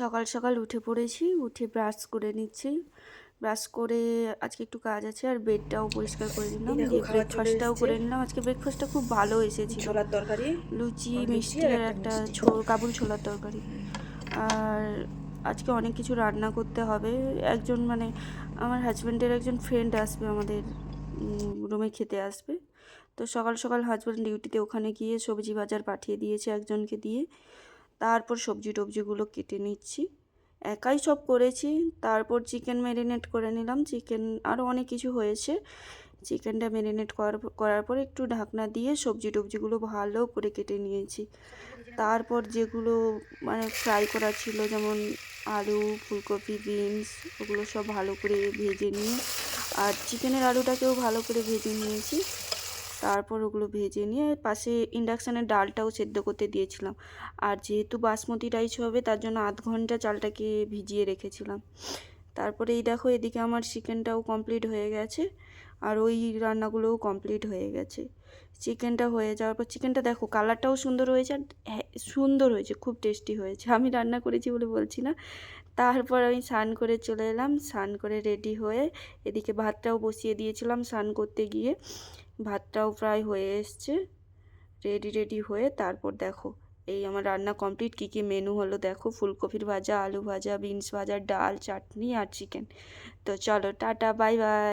সকাল সকাল উঠে পড়েছি, উঠে ব্রাশ করে নিচ্ছি। ব্রাশ করে আজকে একটু কাজ আছে, আর বেডটাও পরিষ্কার করে এই নিলাম, দেখো দিয়ে খাবার চলে ব্রেকফাস্টটাও এসছে। করে নিলাম। আজকে ব্রেকফাস্টটা খুব ভালো এসেছিল, ছোলার তরকারি, লুচি লুচি মিষ্টি আর আর একটা একটা মিষ্টি। কাবুল ছোলার তরকারি। আর আজকে অনেক কিছু রান্না করতে হবে। একজন মানে আমার হাজব্যান্ডের একজন ফ্রেন্ড আসবে, আমাদের রুমে খেতে আসবে। তো সকাল সকাল হাজব্যান্ড ডিউটিতে ওখানে গিয়ে সবজি বাজার পাঠিয়ে দিয়েছে একজনকে দিয়ে। তারপর সবজি টবজিগুলো কেটে নিচ্ছি, একাই সব করেছি। তারপর চিকেন ম্যারিনেট করে নিলাম, চিকেন আরও অনেক কিছু হয়েছে। চিকেনটা ম্যারিনেট করার পর একটু ঢাকনা দিয়ে সবজি টবজিগুলো ভালো করে কেটে নিয়েছি। তারপর যেগুলো মানে ফ্রাই করা ছিল, যেমন আলু, ফুলকপি, বিনস, ওগুলো সব ভালো করে ভেজে নিয়ে, আর চিকেনের আলুটাকেও ভালো করে ভেজে নিয়েছি। তারপর ওগুলো ভেজে নিয়ে পাশে ইন্ডাকশানের ডালটাও সেদ্ধ করতে দিয়েছিলাম। আর যেহেতু বাসমতি রাইস হবে, তার জন্য আধ ঘন্টা চালটাকে ভিজিয়ে রেখেছিলাম। তারপরে এই দেখো, এদিকে আমার চিকেনটাও কমপ্লিট হয়ে গেছে, আর ওই রান্নাগুলোও কমপ্লিট হয়ে গেছে। চিকেনটা হয়ে যাওয়ার পর, চিকেনটা দেখো কালারটাও সুন্দর হয়েছে, আর হ্যাঁ সুন্দর হয়েছে, খুব টেস্টি হয়েছে। আমি রান্না করেছি বলে বলছি না। তারপর আমি স্নান করে চলে এলাম, স্নান করে রেডি হয়ে এদিকে ভাতটাও বসিয়ে দিয়েছিলাম স্নান করতে গিয়ে। ভাতটাও প্রায় হয়ে এসছে, রেডি হয়ে। তারপর দেখো এই আমার রান্না কমপ্লিট। কী কী মেনু হলো দেখো, ফুলকপির ভাজা, আলু ভাজা, বিনস ভাজা, ডাল, চাটনি আর চিকেন। তো চলো টাটা, বাই বাই।